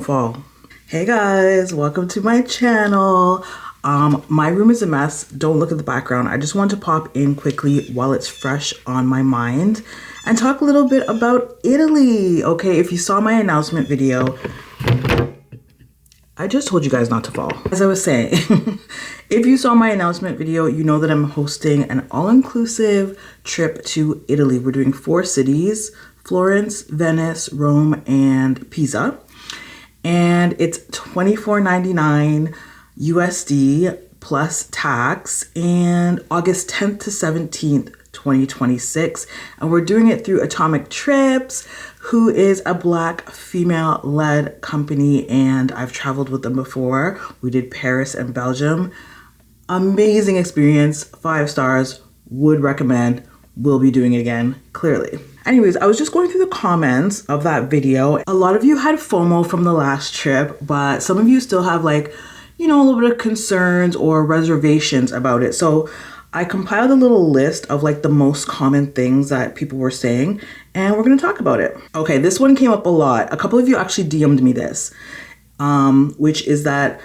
fall. Hey guys, welcome to my channel. My room is a mess. Don't look at the background. I just want to pop in quickly while it's fresh on my mind and talk a little bit about Italy. Okay, if you saw my announcement video, I just told you guys not to fall. As I was saying, if you saw my announcement video, you know that I'm hosting an all-inclusive trip to Italy. We're doing 4 cities: Florence, Venice, Rome, and Pisa. And it's $24.99 USD plus tax, and August 10th to 17th, 2026. And we're doing it through Atomic Trips, who is a Black female-led company, and I've traveled with them before. We did Paris and Belgium. Amazing experience, 5 stars, would recommend, will be doing it again, clearly. Anyways, I was just going through the comments of that video. A lot of you had FOMO from the last trip, but some of you still have a little bit of concerns or reservations about it. So I compiled a little list of the most common things that people were saying, and we're gonna talk about it. Okay, this one came up a lot. A couple of you actually DM'd me this, which is that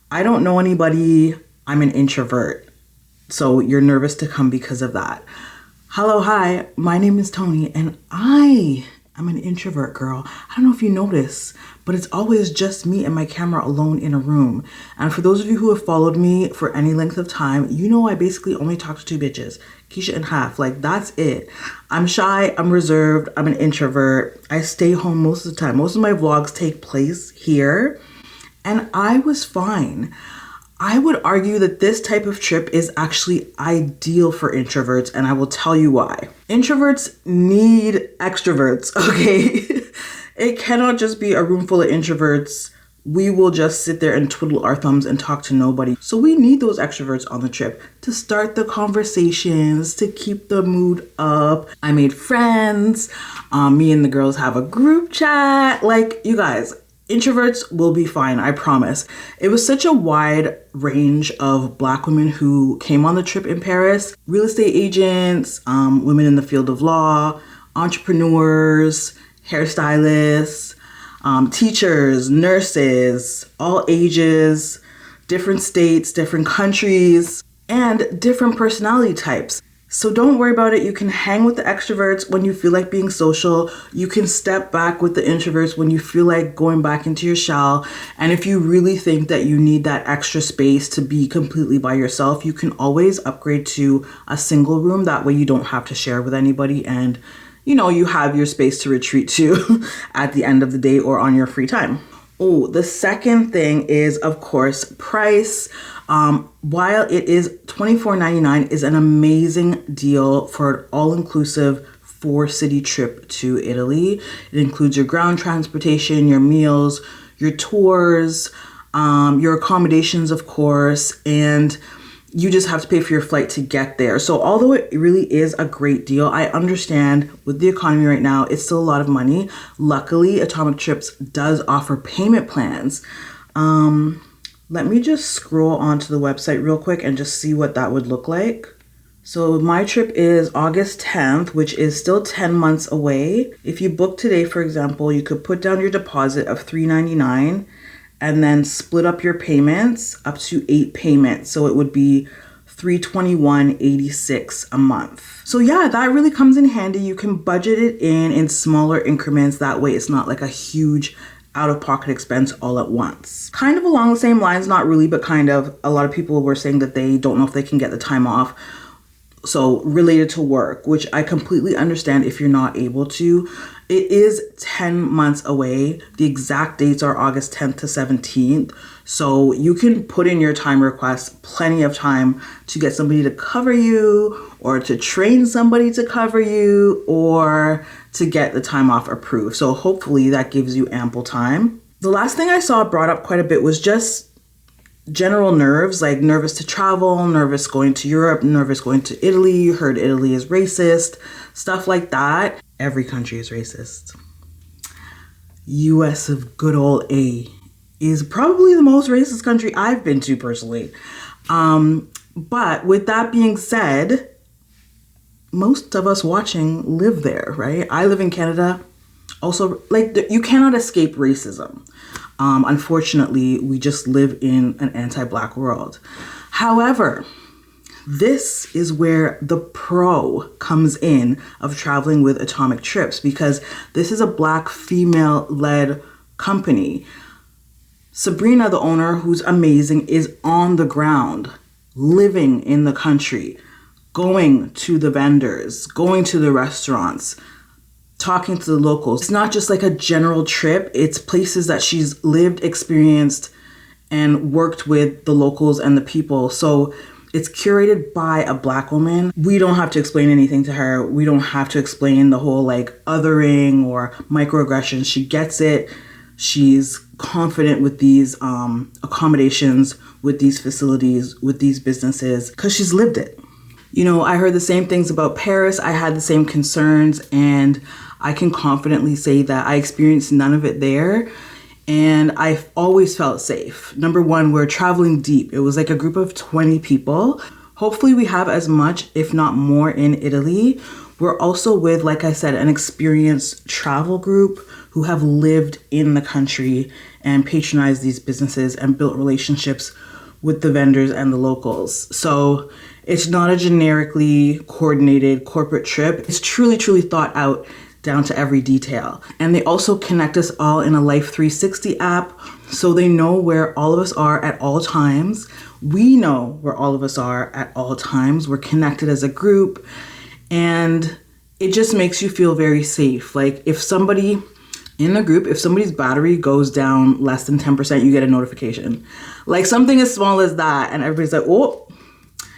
I don't know anybody, I'm an introvert. So you're nervous to come because of that. Hello, hi, my name is Toni, and I am an introvert girl. I don't know if you notice, but it's always just me and my camera alone in a room. And for those of you who have followed me for any length of time, you know I basically only talk to 2 bitches, Keisha and Half. That's it. I'm shy, I'm reserved, I'm an introvert. I stay home most of the time. Most of my vlogs take place here, and I was fine. I would argue that this type of trip is actually ideal for introverts, and I will tell you why. Introverts need extroverts, okay? It cannot just be a room full of introverts. We will just sit there and twiddle our thumbs and talk to nobody. So we need those extroverts on the trip to start the conversations, to keep the mood up. I made friends. Me and the girls have a group chat. You guys, introverts will be fine, I promise. It was such a wide range of Black women who came on the trip in Paris. Real estate agents, women in the field of law, entrepreneurs, hairstylists, teachers, nurses, all ages, different states, different countries, and different personality types. So don't worry about it. You can hang with the extroverts when you feel like being social. You can step back with the introverts when you feel like going back into your shell. And if you really think that you need that extra space to be completely by yourself, you can always upgrade to a single room. That way you don't have to share with anybody, and you have your space to retreat to at the end of the day or on your free time. Oh, the second thing is, of course, price. While it is $24.99 is an amazing deal for an all-inclusive 4-city trip to Italy. It includes your ground transportation, your meals, your tours, your accommodations, of course, and you just have to pay for your flight to get there. So although it really is a great deal, I understand with the economy right now, it's still a lot of money. Luckily, Atomic Trips does offer payment plans. Let me just scroll onto the website real quick and just see what that would look like. So my trip is August 10th, which is still 10 months away. If you book today, for example, you could put down your deposit of $399 and then split up your payments up to 8 payments. So it would be $321.86 a month. So yeah, that really comes in handy. You can budget it in smaller increments. That way it's not like a huge out-of-pocket expense all at once. Kind of along the same lines, not really, but kind of, a lot of people were saying that they don't know if they can get the time off. So related to work, which I completely understand if you're not able to. It is 10 months away. The exact dates are August 10th to 17th. So you can put in your time request, plenty of time to get somebody to cover you, or to train somebody to cover you, or to get the time off approved. So hopefully that gives you ample time. The last thing I saw brought up quite a bit was just general nerves, nervous to travel, nervous going to Europe, nervous going to Italy, heard Italy is racist, stuff like that. Every country is racist. US of good old A is probably the most racist country I've been to personally. But with that being said, most of us watching live there, right? I live in Canada. Also, you cannot escape racism. Unfortunately, we just live in an anti-Black world. However, this is where the pro comes in of traveling with Atomic Trips, because this is a Black female-led company. Sabrina, the owner, who's amazing, is on the ground, living in the country, going to the vendors, going to the restaurants, talking to the locals. It's not just like a general trip. It's places that she's lived, experienced, and worked with the locals and the people. So it's curated by a Black woman. We don't have to explain anything to her. We don't have to explain the whole like othering or microaggressions. She gets it. She's confident with these accommodations, with these facilities, with these businesses, because she's lived it. You know, I heard the same things about Paris. I had the same concerns, and I can confidently say that I experienced none of it there. And I've always felt safe. Number one, we're traveling deep. It was like a group of 20 people. Hopefully we have as much, if not more, in Italy. We're also with, like I said, an experienced travel group who have lived in the country and patronized these businesses and built relationships with the vendors and the locals. So it's not a generically coordinated corporate trip. It's truly, truly thought out down to every detail. And they also connect us all in a Life 360 app, so they know where all of us are at all times. We know where all of us are at all times. We're connected as a group, and it just makes you feel very safe. Like if somebody in the group, if somebody's battery goes down less than 10%, you get a notification. Like something as small as that, and everybody's like, oh,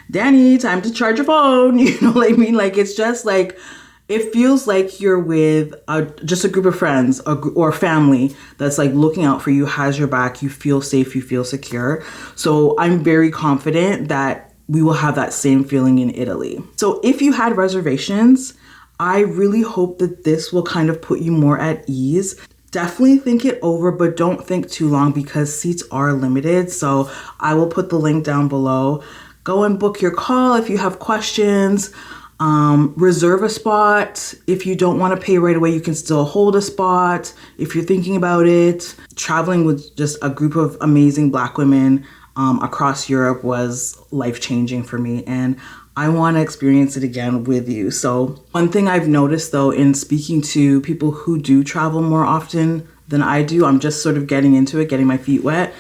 Danny, time to charge your phone. You know what I mean? Like it's just like, it feels like you're with just a group of friends or family that's like looking out for you, has your back. You feel safe, you feel secure. So I'm very confident that we will have that same feeling in Italy. So if you had reservations, I really hope that this will kind of put you more at ease. Definitely think it over, but don't think too long because seats are limited. So I will put the link down below. Go and book your call if you have questions. Reserve a spot. If you don't want to pay right away, you can still hold a spot if you're thinking about it. Traveling with just a group of amazing Black women across Europe was life-changing for me, and I want to experience it again with you. So one thing I've noticed though in speaking to people who do travel more often than I do, I'm just sort of getting into it, getting my feet wet.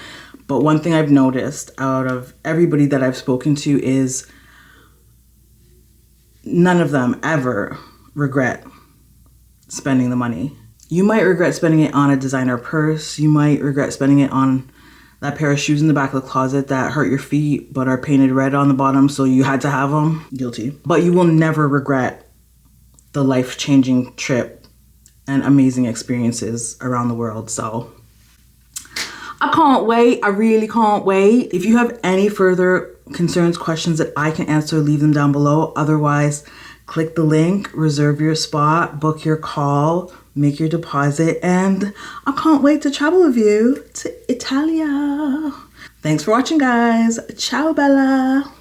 But one thing I've noticed out of everybody that I've spoken to is none of them ever regret spending the money. You might regret spending it on a designer purse. You might regret spending it on that pair of shoes in the back of the closet that hurt your feet but are painted red on the bottom, so you had to have them. Guilty. But you will never regret the life-changing trip and amazing experiences around the world. So I can't wait. I really can't wait. If you have any further concerns, questions that I can answer, leave them down below. Otherwise, click the link, reserve your spot, book your call, make your deposit, and I can't wait to travel with you to Italia. Thanks for watching, guys. Ciao, Bella.